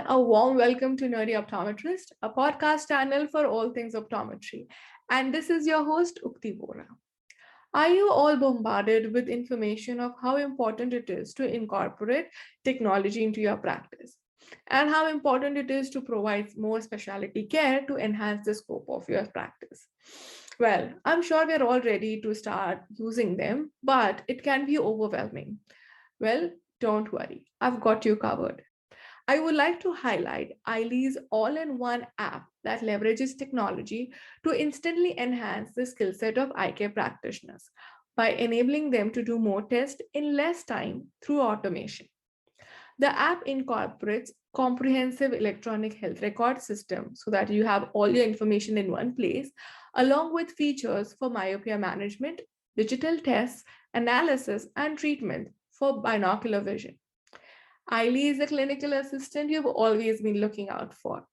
a warm welcome to Nerdy Optometrist, a podcast channel for all things optometry. And this is your host, Ukti Bora. Are you all bombarded with information of how important it is to incorporate technology into your practice? And how important it is to provide more specialty care to enhance the scope of your practice? Well, I'm sure we're all ready to start using them, but it can be overwhelming. Well, don't worry, I've got you covered. I would like to highlight Eileen's all-in-one app that leverages technology to instantly enhance the skill set of eye care practitioners by enabling them to do more tests in less time through automation. The app incorporates comprehensive electronic health record system so that you have all your information in one place, along with features for myopia management, digital tests, analysis, and treatment for binocular vision. Ailey is the clinical assistant you've always been looking out for.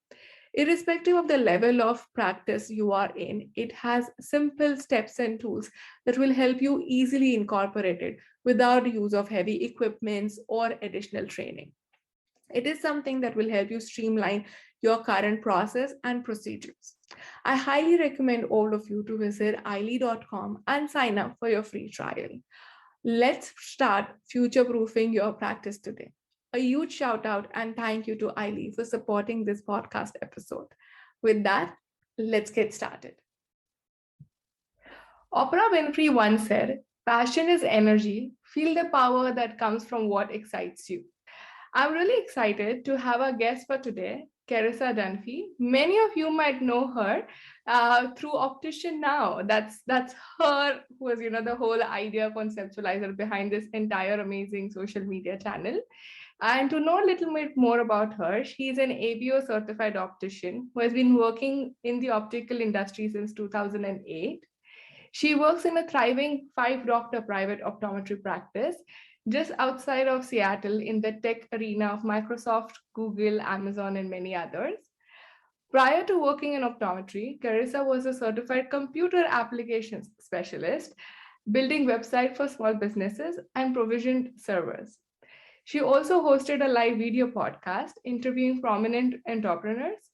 Irrespective of the level of practice you are in, it has simple steps and tools that will help you easily incorporate it without the use of heavy equipments or additional training. It is something that will help you streamline your current process and procedures. I highly recommend all of you to visit eiley.com and sign up for your free trial. Let's start future-proofing your practice today. A huge shout out and thank you to Eiley for supporting this podcast episode. With that, let's get started. Oprah Winfrey once said, "Passion is energy. Feel the power that comes from what excites you." I'm really excited to have our guest for today, Carissa Dunphy. Many of you might know her through Optician Now. That's her who was, the whole idea conceptualizer behind this entire amazing social media channel. And to know a little bit more about her, she's an ABO certified optician who has been working in the optical industry since 2008. She works in a thriving 5-doctor private optometry practice just outside of Seattle in the tech arena of Microsoft, Google, Amazon, and many others. Prior to working in optometry, Carissa was a certified computer applications specialist, building websites for small businesses and provisioned servers. She also hosted a live video podcast interviewing prominent entrepreneurs.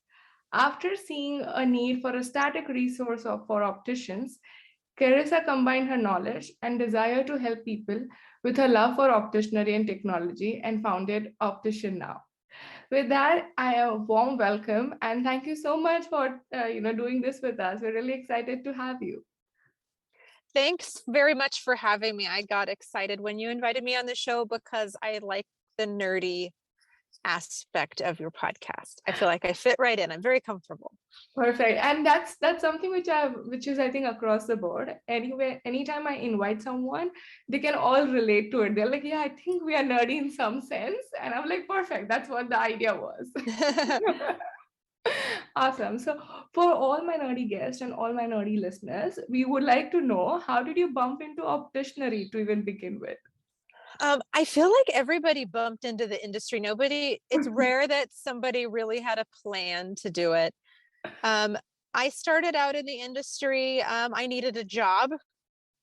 After seeing a need for a static resource for opticians, Carissa combined her knowledge and desire to help people with her love for opticianry and technology and founded Optician Now. With that, I a warm welcome and thank you so much for doing this with us. We're really excited to have you. Thanks very much for having me. I got excited when you invited me on the show because I like the nerdy aspect of your podcast. I feel like I fit right in. I'm very comfortable. Perfect. And that's something which is I think across the board. Anyway, anytime I invite someone, they can all relate to it. They're like, yeah, I think we are nerdy in some sense. And I'm like, perfect. That's what the idea was. Awesome. So for all my nerdy guests and all my nerdy listeners, we would like to know, how did you bump into opticianry to even begin with? I feel like everybody bumped into the industry. It's rare that somebody really had a plan to do it. I started out in the industry. I needed a job,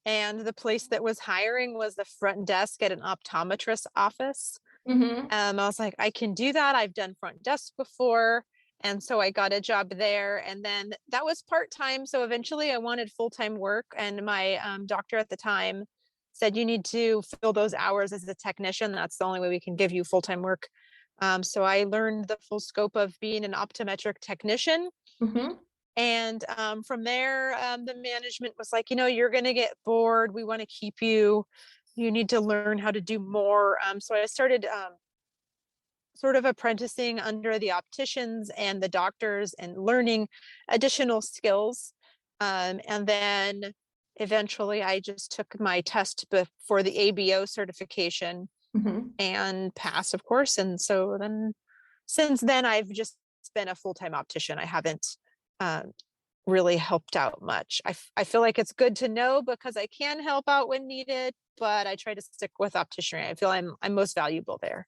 and the place that was hiring was the front desk at an optometrist office. Mm-hmm. I was like, I can do that. I've done front desk before. And so I got a job there, and then that was part-time. So eventually I wanted full-time work, and my doctor at the time said, you need to fill those hours as a technician. That's the only way we can give you full-time work. So I learned the full scope of being an optometric technician. Mm-hmm. And from there, the management was like, you're going to get bored. We want to keep you. You need to learn how to do more. So I started sort of apprenticing under the opticians and the doctors and learning additional skills. And then eventually I just took my test for the ABO certification and passed, of course. And so then since then, I've just been a full-time optician. I haven't really helped out much. I feel like it's good to know because I can help out when needed, but I try to stick with opticianry. I feel I'm most valuable there.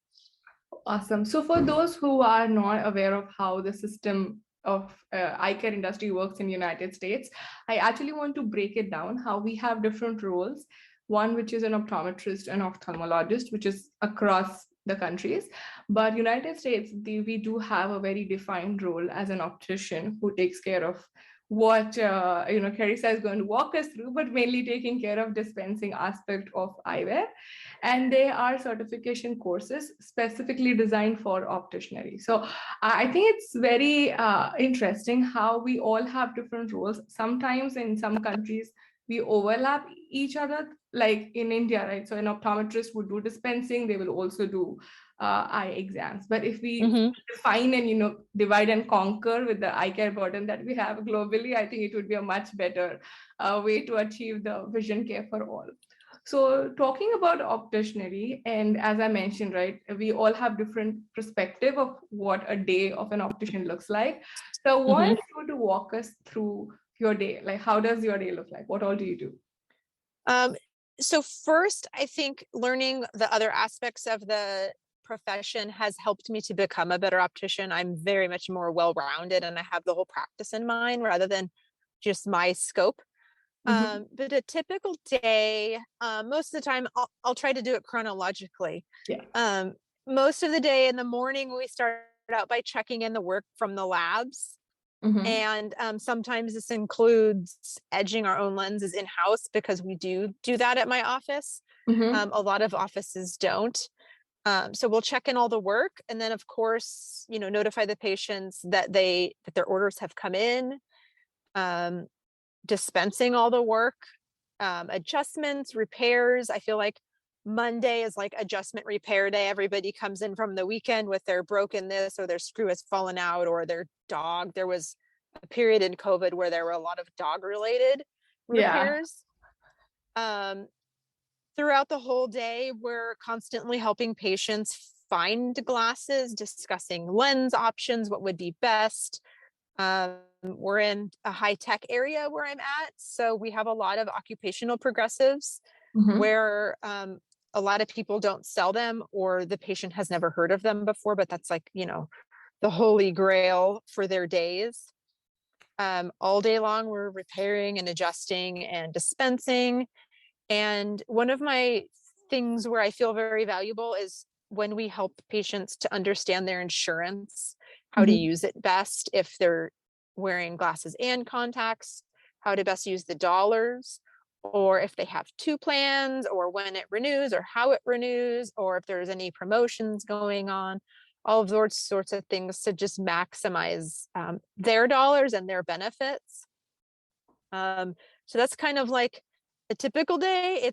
Awesome. So for those who are not aware of how the system of eye care industry works in the United States, I actually want to break it down, how we have different roles. One, which is an optometrist and ophthalmologist, which is across the countries. But United States, we do have a very defined role as an optician who takes care of what Carissa is going to walk us through, but mainly taking care of dispensing aspect of eyewear. And they are certification courses specifically designed for opticianry. So I think it's very interesting how we all have different roles. Sometimes in some countries we overlap each other, like in India, right? So an optometrist would do dispensing, they will also do eye exams. But if we Mm-hmm. define and divide and conquer with the eye care burden that we have globally, I think it would be a much better way to achieve the vision care for all. So talking about opticianry, and as I mentioned, right, we all have different perspective of what a day of an optician looks like. So I Mm-hmm. want you to walk us through your day. Like, how does your day look like? What all do you do? So first, I think learning the other aspects of the profession has helped me to become a better optician. I'm very much more well-rounded and I have the whole practice in mind rather than just my scope. Mm-hmm. But a typical day, most of the time, I'll try to do it chronologically. Yeah. Most of the day in the morning, we start out by checking in the work from the labs. Mm-hmm. And sometimes this includes edging our own lenses in-house because we do that at my office. Mm-hmm. A lot of offices don't. So we'll check in all the work and then of course, notify the patients that their orders have come in, dispensing all the work, adjustments, repairs. I feel like Monday is like adjustment repair day. Everybody comes in from the weekend with their broken this or their screw has fallen out or their dog. There was a period in COVID where there were a lot of dog related Yeah. repairs. Throughout the whole day, we're constantly helping patients find glasses, discussing lens options, what would be best. We're in a high-tech area where I'm at, so we have a lot of occupational progressives Mm-hmm. where a lot of people don't sell them or the patient has never heard of them before, but that's like, the holy grail for their days. All day long, we're repairing and adjusting and dispensing. And one of my things where I feel very valuable is when we help patients to understand their insurance, how to Mm-hmm. use it best if they're wearing glasses and contacts, how to best use the dollars, or if they have two plans, or when it renews, or how it renews, or if there's any promotions going on, all of those sorts of things to just maximize their dollars and their benefits. So that's kind of like a typical day.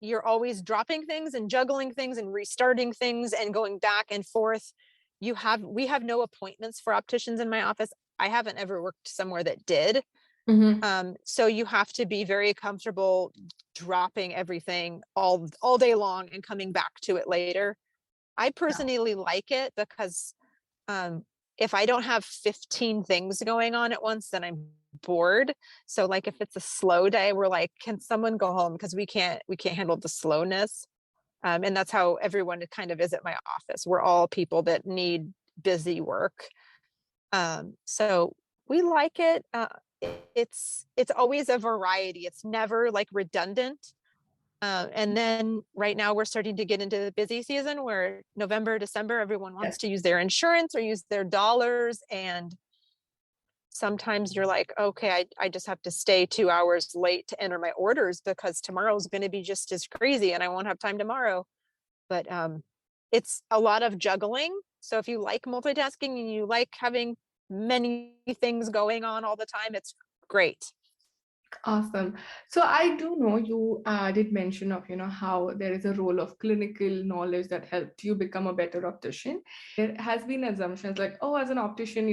You're always dropping things and juggling things and restarting things and going back and forth. We have no appointments for opticians in my office. I haven't ever worked somewhere that did. Mm-hmm. So you have to be very comfortable dropping everything all day long and coming back to it later. I personally like it because if I don't have 15 things going on at once, then I'm bored. So like if it's a slow day, we're like, can someone go home? Because we can't handle the slowness. And that's how everyone kind of is at my office. We're all people that need busy work. So we like it. It's always a variety. It's never like redundant. And then right now we're starting to get into the busy season where November, December, everyone wants Yes. to use their insurance or use their dollars. And sometimes you're like, okay, I just have to stay 2 hours late to enter my orders because tomorrow's going to be just as crazy and I won't have time tomorrow. But it's a lot of juggling. So if you like multitasking and you like having many things going on all the time, it's great. Awesome. So I do know you did mention of how there is a role of clinical knowledge that helped you become a better optician. There has been assumptions like, oh, as an optician,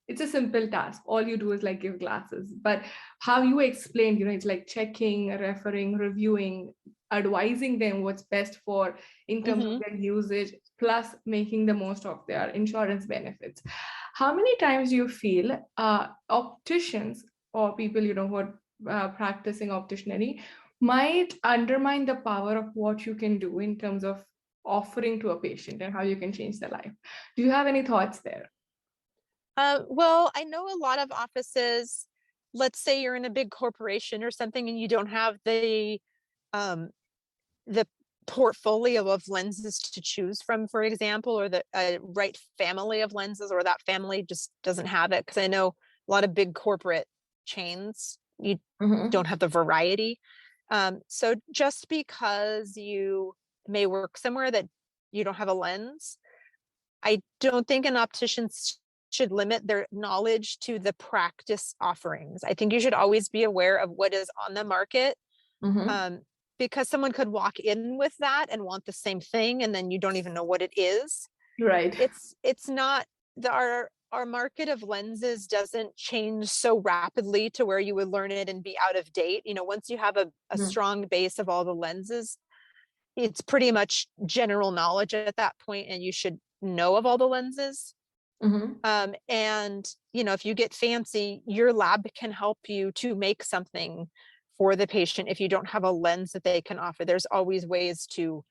it's a simple task. All you do is like give glasses. But how you explained, it's like checking, referring, reviewing, advising them what's best for in terms of Mm-hmm. their usage, plus making the most of their insurance benefits. How many times do you feel opticians or people who are practicing opticianry might undermine the power of what you can do in terms of offering to a patient and how you can change their life? Do you have any thoughts there? Well, I know a lot of offices, let's say you're in a big corporation or something and you don't have um, the portfolio of lenses to choose from, for example, or the right family of lenses, or that family just doesn't have it. Because I know a lot of big corporate chains, you don't have the variety. So just because you may work somewhere that you don't have a lens, I don't think an optician should limit their knowledge to the practice offerings. I think you should always be aware of what is on the market, because someone could walk in with that and want the same thing, and then you don't even know what it is. Right. It's not our market of lenses doesn't change so rapidly to where you would learn it and be out of date. Once you have a strong base of all the lenses, it's pretty much general knowledge at that point, and you should know of all the lenses. And if you get fancy, your lab can help you to make something for the patient. If you don't have a lens that they can offer, there's always ways to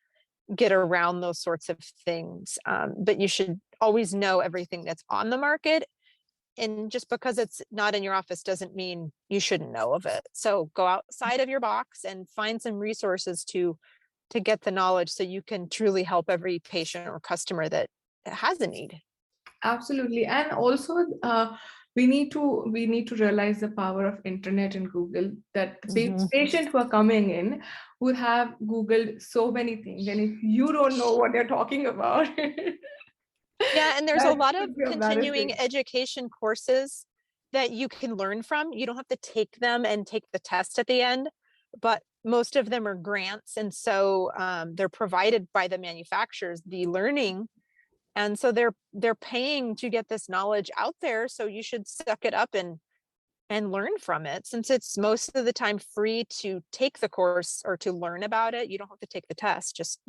get around those sorts of things. But you should always know everything that's on the market. And just because it's not in your office doesn't mean you shouldn't know of it. So go outside of your box and find some resources to get the knowledge, so you can truly help every patient or customer that has a need. Absolutely. And also, we need to realize the power of internet and Google, that the patient who are coming in would have Googled so many things, and if you don't know what they're talking about, yeah, and there's a lot of could be continuing embarrassing. education courses that you can learn from. You don't have to take them and take the test at the end, but most of them are grants, and so they're provided by the manufacturers, the learning. And so they're paying to get this knowledge out there. So you should suck it up and learn from it. Since it's most of the time free to take the course or to learn about it, you don't have to take the test. Just,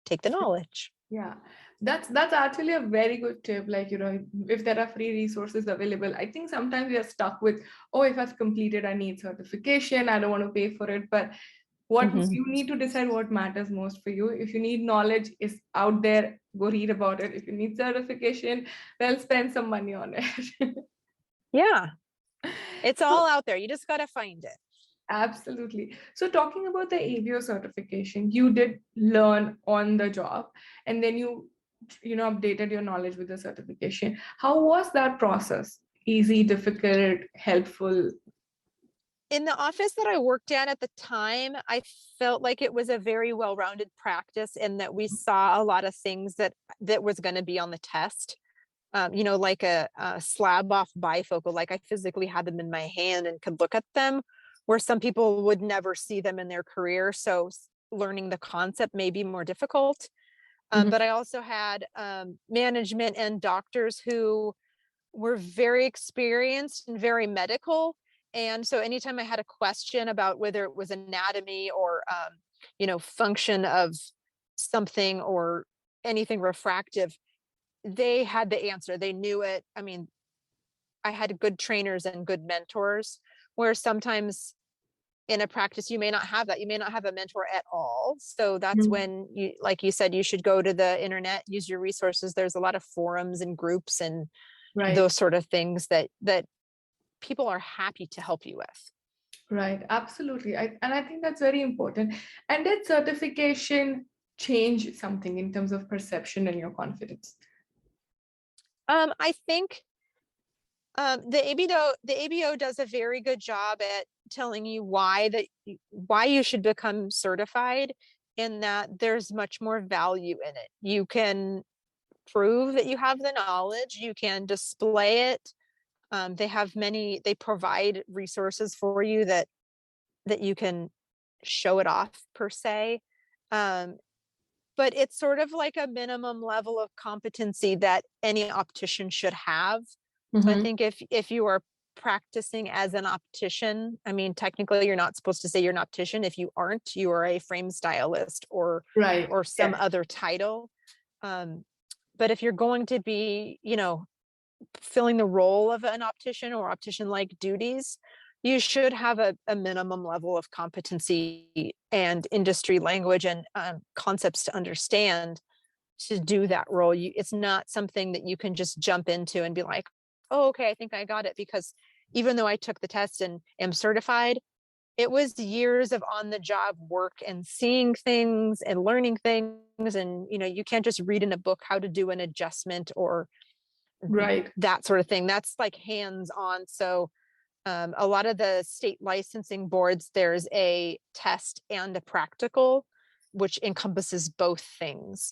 take the knowledge. Yeah, that's actually a very good tip. Like, if there are free resources available, I think sometimes we are stuck with, oh, if I've completed, I need certification, I don't want to pay for it. But what you need to decide what matters most for you. If you need knowledge, is out there, go read about it. If you need certification, well, spend some money on it. Yeah, it's all So, out there. You just got to find it. absolutely. So talking about the ABO certification, you did learn on the job, and then you updated your knowledge with the certification. How was that process? Easy, difficult, helpful? In the office that I worked at the time, I felt like it was a very well-rounded practice, and that we saw a lot of things that was going to be on the test. Like a slab off bifocal, like I physically had them in my hand and could look at them, where some people would never see them in their career. So learning the concept may be more difficult. But I also had management and doctors who were very experienced and very medical. And so anytime I had a question about whether it was anatomy or, function of something or anything refractive, they had the answer. They knew it. I mean, I had good trainers and good mentors, where sometimes in a practice, you may not have that. You may not have a mentor at all. So that's when you, like you said, you should go to the internet, use your resources. There's a lot of forums and groups and those sort of things that people are happy to help you with. Right, absolutely. I think that's very important. And did certification change something in terms of perception and your confidence? I think the ABO does a very good job at telling you why you should become certified, in that there's much more value in it. You can prove that you have the knowledge, you can display it. They provide resources for you that you can show it off, per se. But it's sort of like a minimum level of competency that any optician should have. So I think if you are practicing as an optician, I mean, technically you're not supposed to say you're an optician. If you aren't, you are a frame stylist or some other title. But if you're going to be, filling the role of an optician or optician-like duties, you should have a minimum level of competency and industry language and concepts to understand to do that role. It's not something that you can just jump into and be like, oh, okay, I think I got it. Because even though I took the test and am certified, it was years of on the job work and seeing things and learning things. And, you can't just read in a book how to do an adjustment or Right. that sort of thing. That's like hands on. So a lot of the state licensing boards, there's a test and a practical, which encompasses both things.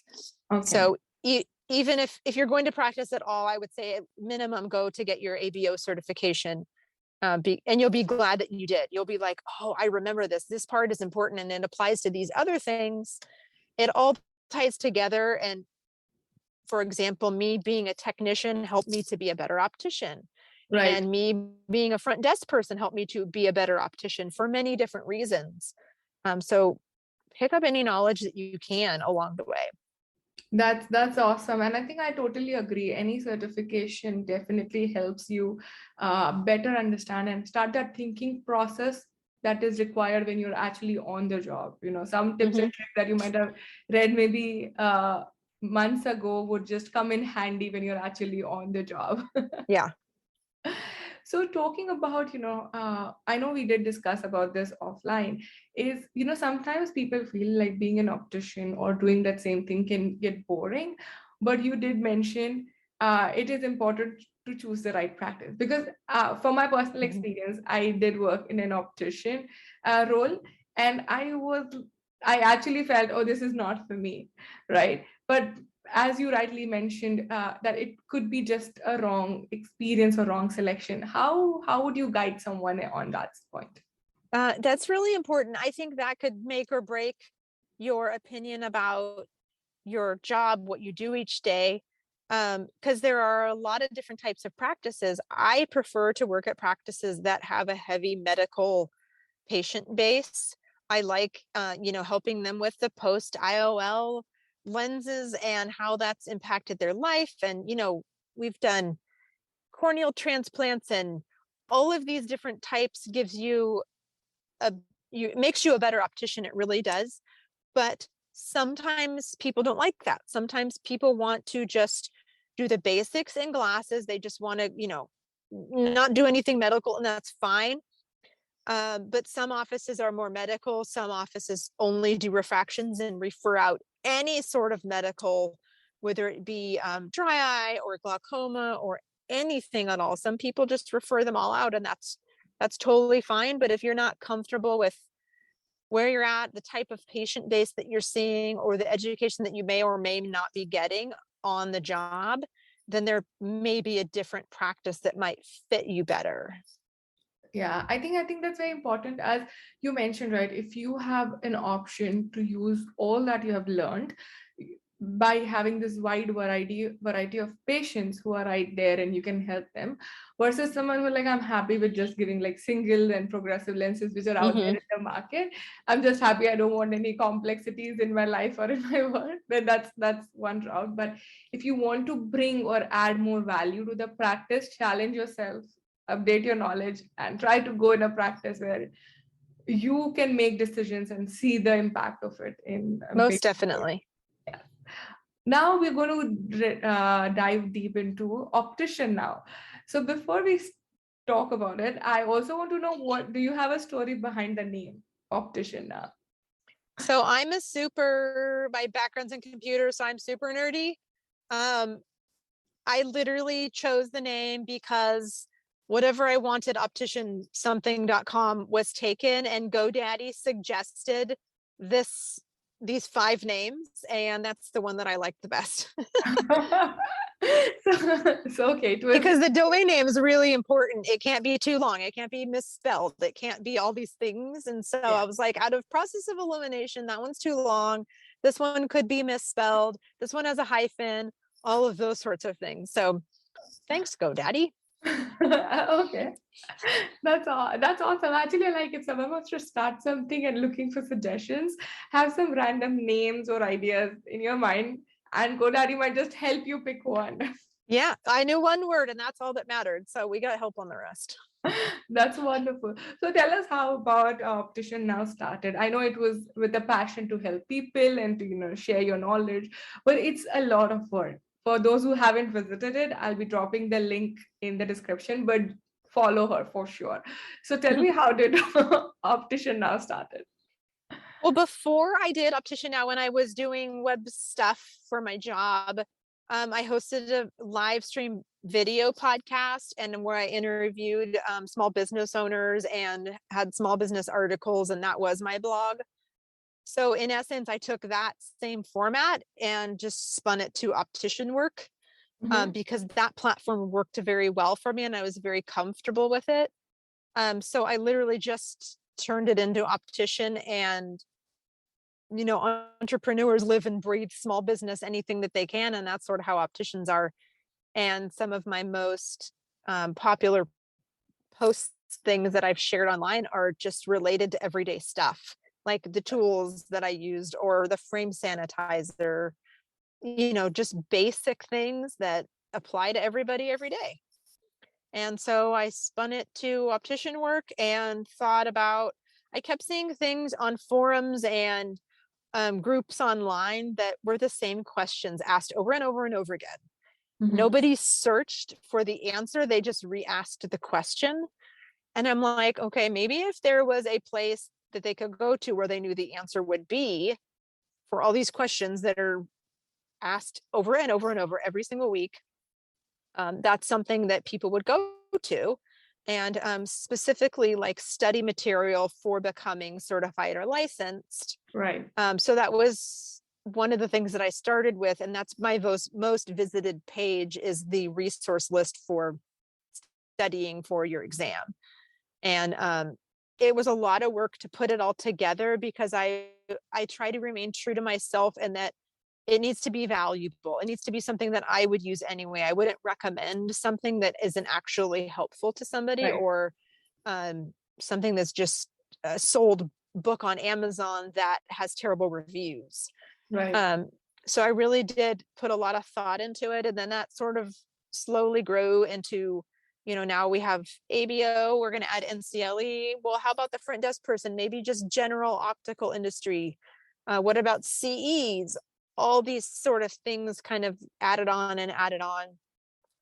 Okay. So even if you're going to practice at all, I would say at minimum go to get your ABO certification. And you'll be glad that you did. You'll be like, oh, I remember this. This part is important and it applies to these other things. It all ties together. And for example, me being a technician helped me to be a better optician. Right. And me being a front desk person helped me to be a better optician for many different reasons. So pick up any knowledge that you can along the way. That's awesome, and I think I totally agree. Any certification definitely helps you better understand and start that thinking process that is required when you're actually on the job. Some tips and tricks that you might have read maybe months ago would just come in handy when you're actually on the job. Yeah. So talking about, I know we did discuss about this offline, is, sometimes people feel like being an optician or doing that same thing can get boring, but you did mention it is important to choose the right practice because from my personal experience, I did work in an optician role, and I actually felt, oh, this is not for me, right? But as you rightly mentioned, that it could be just a wrong experience or wrong selection. How would you guide someone on that point? That's really important. I think that could make or break your opinion about your job, what you do each day. Because there are a lot of different types of practices. I prefer to work at practices that have a heavy medical patient base. I like, helping them with the post IOL lenses and how that's impacted their life. And, we've done corneal transplants and all of these different types gives you makes you a better optician. It really does. But sometimes people don't like that. Sometimes people want to just do the basics in glasses. They just want to, not do anything medical, and that's fine. But some offices are more medical. Some offices only do refractions and refer out any sort of medical, whether it be dry eye or glaucoma or anything at all. Some people just refer them all out, and that's totally fine. But if you're not comfortable with where you're at, the type of patient base that you're seeing, or the education that you may or may not be getting on the job, then there may be a different practice that might fit you better. Yeah, I think that's very important. As you mentioned, right? If you have an option to use all that you have learned by having this wide variety of patients who are right there and you can help them, versus someone who like, I'm happy with just giving like single and progressive lenses which are out there in the market. I'm just happy, I don't want any complexities in my life or in my work. Then that's one route. But if you want to bring or add more value to the practice, challenge yourself, update your knowledge, and try to go in a practice where you can make decisions and see the impact of it in Most definitely. Yeah. Now we're going to dive deep into Optician Now. So before we talk about it, I also want to know, what do you have a story behind the name Optician Now? So my background's in computers, so I'm super nerdy. I literally chose the name because whatever I wanted, opticiansomething.com was taken, and GoDaddy suggested these 5 names, and that's the one that I liked the best. so okay, because the domain name is really important. It can't be too long. It can't be misspelled. It can't be all these things. And so I was like, out of process of elimination, that one's too long. This one could be misspelled. This one has a hyphen, all of those sorts of things. So thanks, GoDaddy. Okay, that's awesome. Actually, like, if someone wants to start something and looking for suggestions, have some random names or ideas in your mind, and GoDaddy might just help you pick one. Yeah, I knew one word, and that's all that mattered. So we got help on the rest. That's wonderful. So tell us how about Optician Now started. I know it was with a passion to help people and to share your knowledge, but it's a lot of work. For those who haven't visited it, I'll be dropping the link in the description. But follow her for sure. So tell me, how did Optician Now started? Well, before I did Optician Now, when I was doing web stuff for my job, I hosted a live stream video podcast and where I interviewed small business owners and had small business articles, and that was my blog. So in essence, I took that same format and just spun it to optician work because that platform worked very well for me and I was very comfortable with it. So I literally just turned it into optician, and entrepreneurs live and breathe small business, anything that they can, and that's sort of how opticians are. And some of my most popular posts, things that I've shared online, are just related to everyday stuff, like the tools that I used or the frame sanitizer, just basic things that apply to everybody every day. And so I spun it to optician work and thought about, I kept seeing things on forums and groups online that were the same questions asked over and over and over again. Nobody searched for the answer. They just re-asked the question. And I'm like, okay, maybe if there was a place that they could go to where they knew the answer would be for all these questions that are asked over and over and over every single week, that's something that people would go to. And specifically like study material for becoming certified or licensed. Right. So that was one of the things that I started with. And that's my most visited page, is the resource list for studying for your exam. And it was a lot of work to put it all together because I try to remain true to myself, and that it needs to be valuable. It needs to be something that I would use anyway. I wouldn't recommend something that isn't actually helpful to somebody, Right. or something that's just a sold book on Amazon that has terrible reviews. Right. So I really did put a lot of thought into it. And then that sort of slowly grew into, now we have ABO, we're going to add NCLE. Well, how about the front desk person? Maybe just general optical industry. What about CEs? All these sort of things kind of added on and added on.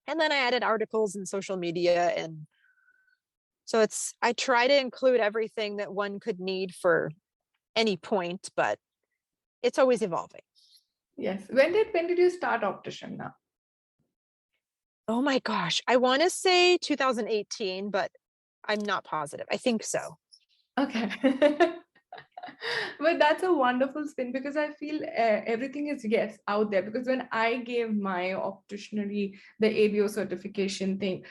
And then I added articles and social media. And so I try to include everything that one could need for any point, but it's always evolving. Yes. When did you start Optician Now? Oh my gosh. I want to say 2018, but I'm not positive. I think so. Okay. But that's a wonderful spin, because I feel everything is, yes, out there. Because when I gave my opticianry, the ABO certification thing,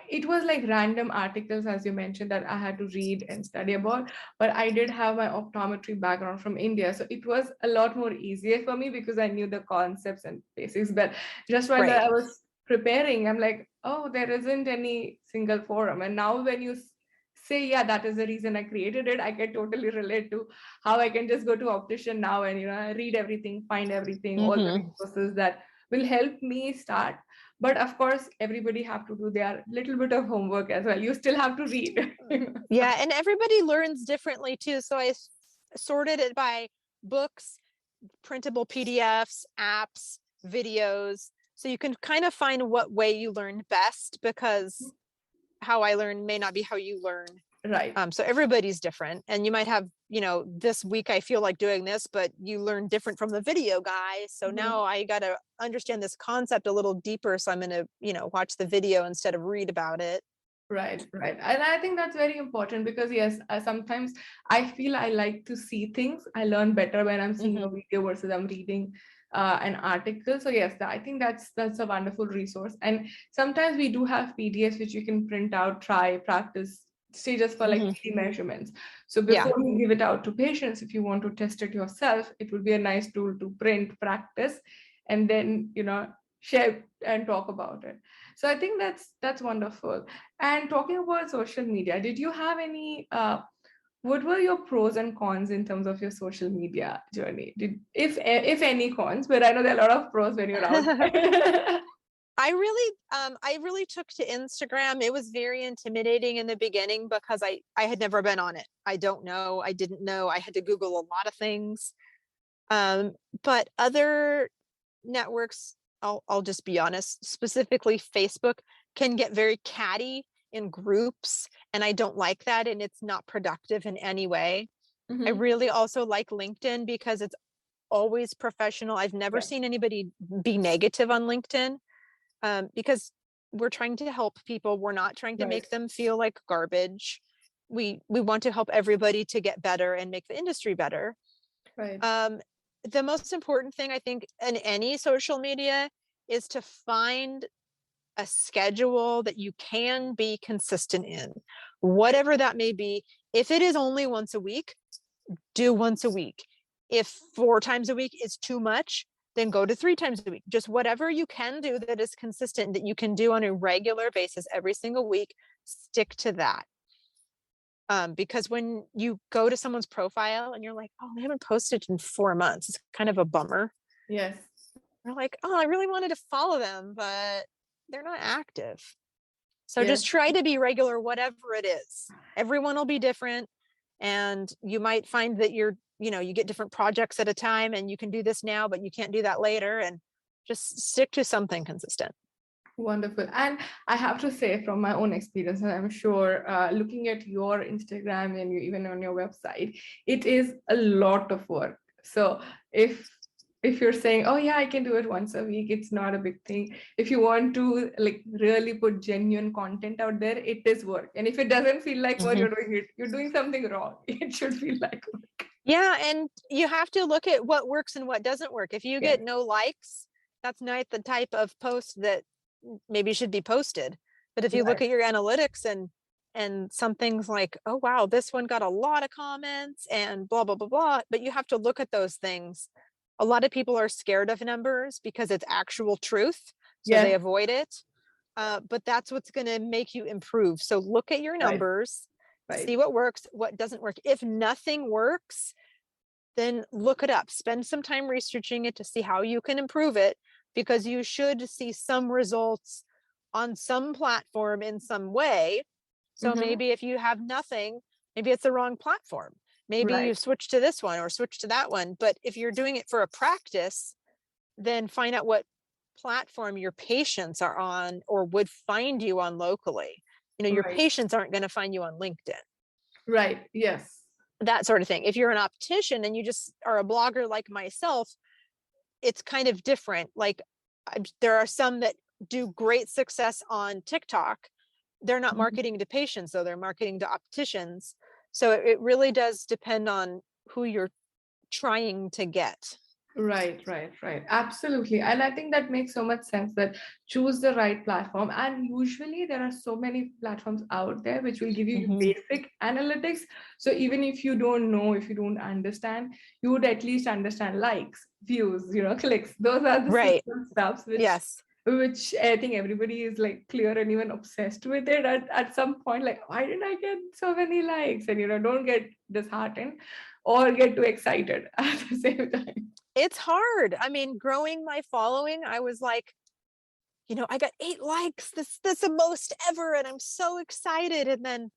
it was like random articles, as you mentioned, that I had to read and study about. But I did have my optometry background from India, so it was a lot more easier for me because I knew the concepts and basics. But just while Right. I was preparing, I'm like, oh, there isn't any single forum. And now when you say, yeah, that is the reason I created it, I can totally relate to how I can just go to Optician Now and read everything, find everything, all the resources that will help me start. But of course, everybody have to do their little bit of homework as well. You still have to read. Yeah, and everybody learns differently too. So I sorted it by books, printable PDFs, apps, videos. So you can kind of find what way you learn best, because how I learn may not be how you learn. Right. So everybody's different, and you might have, this week I feel like doing this, but you learn different from the video guy. So now I got to understand this concept a little deeper. So I'm going to, watch the video instead of read about it. Right. And I think that's very important, because yes, sometimes I feel I like to see things. I learn better when I'm seeing a video versus I'm reading an article. So yes, I think that's a wonderful resource. And sometimes we do have PDFs which you can print out, try, practice, say just for like 3D measurements. So before you give it out to patients, if you want to test it yourself, it would be a nice tool to print, practice, and then share and talk about it. So I think that's wonderful. And talking about social media, did you have any what were your pros and cons in terms of your social media journey? If any cons, but I know there are a lot of pros when you're out there. I really took to Instagram. It was very intimidating in the beginning because I had never been on it. I didn't know. I had to Google a lot of things. But other networks I'll just be honest, specifically Facebook can get very catty in groups, and I don't like that, and it's not productive in any way. I Mm-hmm. really also like LinkedIn because it's always professional. I've never Yeah. seen anybody be negative on LinkedIn, because we're trying to help people. We're not trying to Right. make them feel like garbage. We want to help everybody to get better and make the industry better. Right. Um, the most important thing I think in any social media is to find a schedule that you can be consistent in, whatever that may be. If it is only once a week, do once a week. If 4 times a week is too much, then go to 3 times a week. Just whatever you can do that is consistent, that you can do on a regular basis every single week, stick to that. Because when you go to someone's profile and you're like, oh, they haven't posted in 4 months, it's kind of a bummer. Yes. You're like, oh, I really wanted to follow them, but they're not active. So Yes. just try to be regular, whatever it is. Everyone will be different. And you might find that you get different projects at a time, and you can do this now, but you can't do that later. And just stick to something consistent. Wonderful. And I have to say, from my own experience, and I'm sure looking at your Instagram and even on your website, it is a lot of work. So if you're saying, oh yeah, I can do it once a week, it's not a big thing. If you want to like really put genuine content out there, it is work. And if it doesn't feel like what Mhm. you're doing something wrong. It should feel like work. Yeah. And you have to look at what works and what doesn't work. If you Yeah. get no likes, that's not the type of post that maybe should be posted. But if you look Right. at your analytics and some things like, oh wow, this one got a lot of comments and blah blah blah blah, but you have to look at those things. A lot of people are scared of numbers because it's actual truth, so they Yes. avoid it. But that's what's going to make you improve. So look at your Right. numbers, Right. see what works, what doesn't work. If nothing works, then look it up. Spend some time researching it to see how you can improve it, because you should see some results on some platform in some way. So Mm-hmm. maybe if you have nothing, maybe it's the wrong platform. Maybe Right. you switch to this one or switch to that one. But if you're doing it for a practice, then find out what platform your patients are on or would find you on locally. Your Right. patients aren't going to find you on LinkedIn, Right. Yes. that sort of thing. If you're an optician and you just are a blogger like myself, it's kind of different. Like there are some that do great success on TikTok. They're not Mhm. marketing to patients, though. They're marketing to opticians. So it really does depend on who you're trying to get. Right, right, right. Absolutely. And I think that makes so much sense that choose the right platform. And usually there are so many platforms out there which will give you Mhm. basic analytics. So even if you don't know, if you don't understand, you would at least understand likes, views, clicks. Those are the Right. simple stuffs Yes. which I think everybody is like clear and even obsessed with it at some point, like, why did I get so many likes? And don't get disheartened or get too excited at the same time. It's hard. I mean, growing my following, I was like, I got 8 likes. That's the most ever, and I'm so excited. And then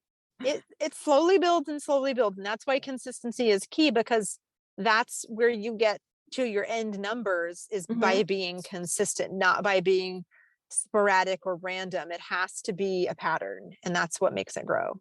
it slowly builds and slowly builds, and that's why consistency is key, because that's where you get to your end numbers, is Mhm. by being consistent, not by being sporadic or random. It has to be a pattern, and that's what makes it grow.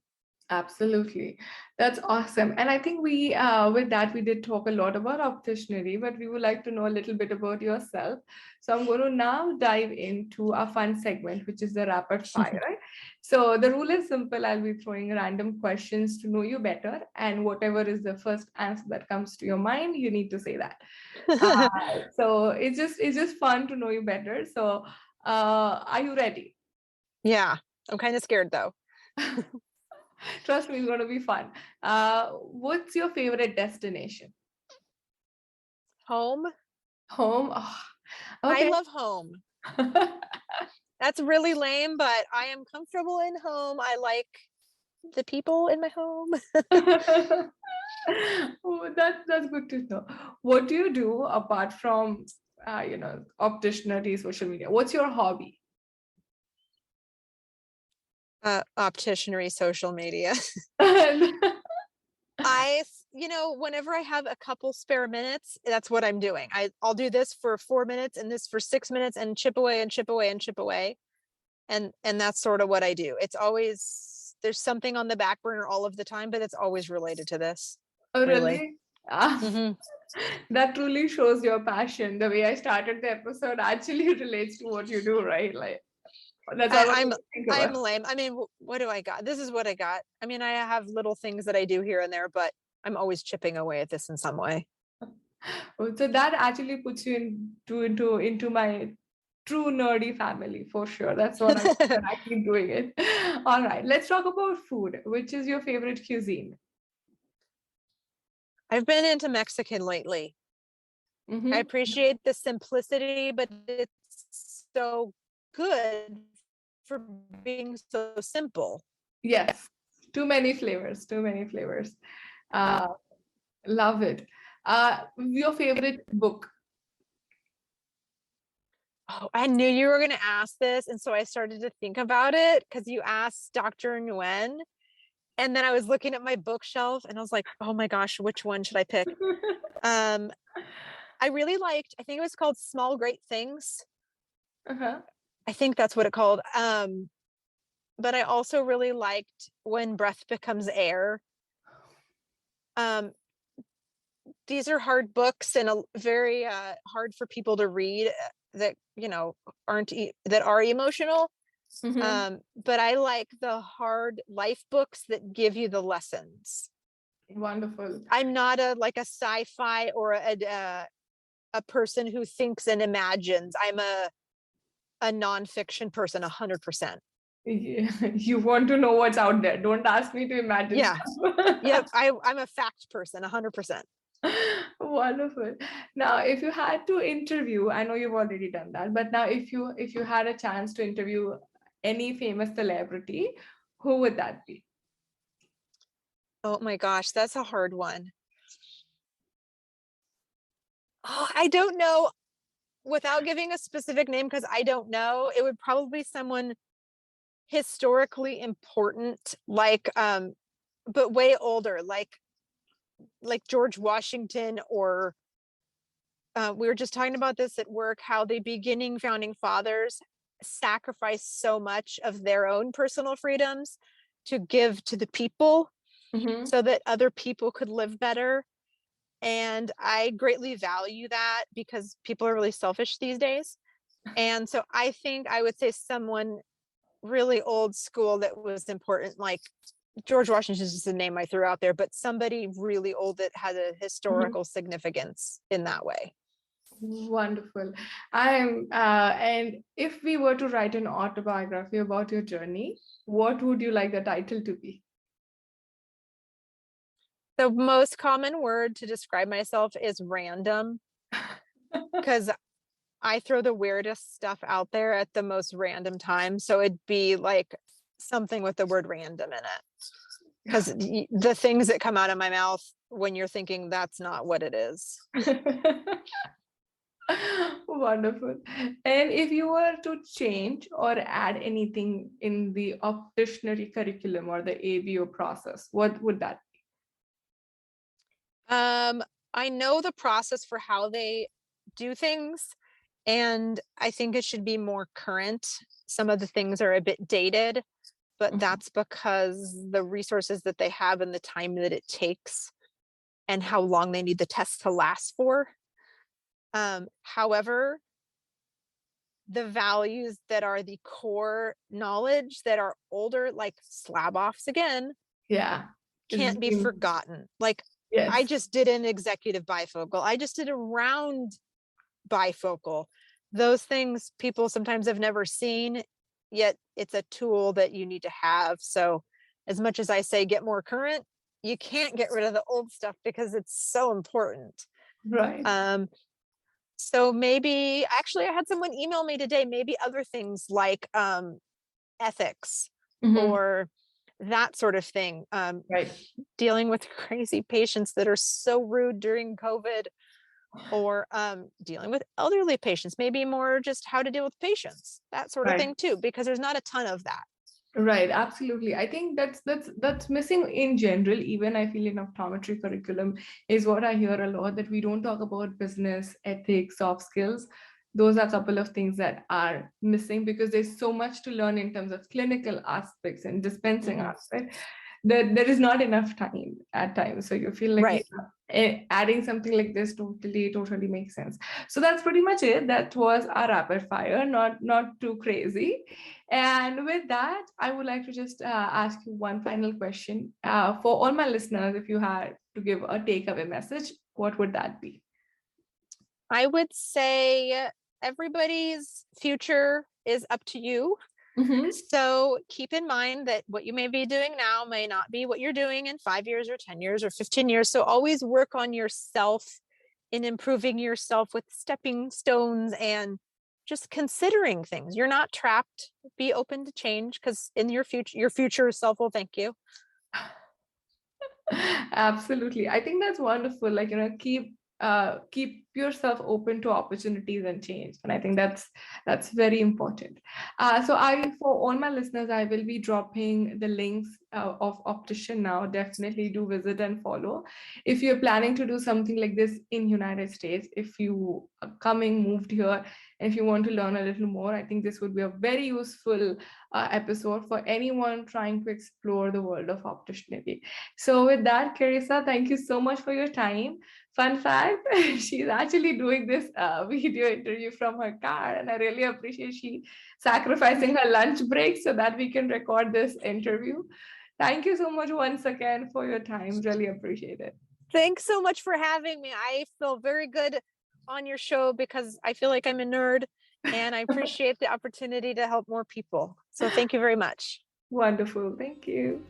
Absolutely. That's awesome. And I think with that, we did talk a lot about opticianry, but we would like to know a little bit about yourself. So I'm going to now dive into a fun segment, which is the rapid fire, right? So the rule is simple. I'll be throwing random questions to know you better. And whatever is the first answer that comes to your mind, you need to say that. So it's just fun to know you better. So are you ready? Yeah, I'm kind of scared though. Trust me, it's going to be fun. What's your favorite destination? Home. Home? Oh, I okay. love home. That's really lame, but I am comfortable in home. I like the people in my home. Oh, that's good to know. What do you do apart from opticianry, social media? What's your hobby? Opticianry, social media. And I whenever I have a couple spare minutes, that's what I'm doing. I'll do this for 4 minutes and this for 6 minutes and chip away and chip away and chip away. And that's sort of what I do. It's always, there's something on the back burner all of the time, but it's always related to this. Oh, Really. really? Ah, that truly shows your passion. The way I started the episode actually relates to what you do, right? Like that's all I I'm think I'm about. lame. I mean, what do I got? This is what I got. I mean, I have little things that I do here and there, but I'm always chipping away at this in some way. Oh, so that actually puts you into my true nerdy family for sure. That's what I keep doing it. All right, let's talk about food. Which is your favorite cuisine? I've been into Mexican lately. I Mm-hmm. appreciate the simplicity, but it's so good for being so simple. Yes, too many flavors. Too many flavors. Uh, love it. Your favorite book? Oh, I knew you were going to ask this. And so I started to think about it because you asked Dr. Nguyen. And then I was looking at my bookshelf and I was like, oh my gosh, which one should I pick? I really liked, I think it was called Small Great Things. Uh-huh. I think that's what it called. But I also really liked When Breath Becomes Air. These are hard books and very hard for people to read that, that are emotional. Mm-hmm. But I like the hard life books that give you the lessons. Wonderful. I'm not a sci-fi or a person who thinks and imagines. I'm a nonfiction person, 100%. You want to know what's out there. Don't ask me to imagine Yeah. stuff. Yep. I'm a fact person, 100%. Wonderful. Now, if you had to interview, I know you've already done that, but now if you had a chance to interview any famous celebrity, who would that be? Oh my gosh, that's a hard one. Oh, I don't know. Without giving a specific name, because I don't know, it would probably be someone historically important, but way older, like George Washington, or we were just talking about this at work, how the beginning founding fathers sacrificed so much of their own personal freedoms to give to the people Mm-hmm. so that other people could live better. And I greatly value that because people are really selfish these days. And so I think I would say someone really old school that was important, like George Washington is just a name I threw out there, but somebody really old that had a Mm-hmm. historical significance in that way. Wonderful. And if we were to write an autobiography about your journey, what would you like the title to be? The most common word to describe myself is random, because I throw the weirdest stuff out there at the most random time. So it'd be like something with the word random in it, because the things that come out of my mouth when you're thinking that's not what it is. Wonderful. And if you were to change or add anything in the optionary curriculum or the ABO process, what would that I know the process for how they do things, and I think it should be more current. Some of the things are a bit dated, but be? that's because the resources that they have and the time that it takes and how long they need the test to last for. However, the values that are the core knowledge that are older, like slab offs again, Yeah. can't be forgotten. Like, I Yes. just did an executive bifocal. I just did a round bifocal. Those things people sometimes have never seen, yet it's a tool that you need to have. So as much as I say get more current, you can't get rid of the old stuff because it's so important. Right. So maybe, actually, I had someone email me today, maybe other things like ethics Mhm. or that sort of thing. Right. Dealing with crazy patients that are so rude during COVID, or dealing with elderly patients, maybe more just how to deal with patients, that sort of Right. thing too, because there's not a ton of that. Right, absolutely. I think that's missing in general. Even I feel in optometry curriculum is what I hear a lot, that we don't talk about business, ethics, soft skills. Those are a couple of things that are missing because there's so much to learn in terms of clinical aspects and dispensing Mhm. aspect. There is not enough time at times. So you feel like, Right. yeah, adding something like this totally makes sense. So that's pretty much it. That was our rapid fire, not too crazy. And with that, I would like to just ask you one final question. For all my listeners, if you had to give a takeaway message, what would that be? I would say everybody's future is up to you. Mm-hmm. So keep in mind that what you may be doing now may not be what you're doing in 5 years or 10 years or 15 years. So always work on yourself in improving yourself with stepping stones and just considering things. You're not trapped. Be open to change, because in your future self will thank you. Absolutely. I think that's wonderful. Like, keep yourself open to opportunities and change. And I think that's very important. So for all my listeners, I will be dropping the links of Optician Now. Definitely do visit and follow. If you're planning to do something like this in United States, if you are coming, moved here, and if you want to learn a little more, I think this would be a very useful episode for anyone trying to explore the world of opticianity. So, with that, Carissa, thank you so much for your time. Fun fact, she's actually doing this video interview from her car, and I really appreciate she sacrificing her lunch break so that we can record this interview. Thank you so much once again for your time. Really appreciate it. Thanks so much for having me. I feel very good on your show because I feel like I'm a nerd, and I appreciate the opportunity to help more people. So thank you very much. Wonderful. Thank you.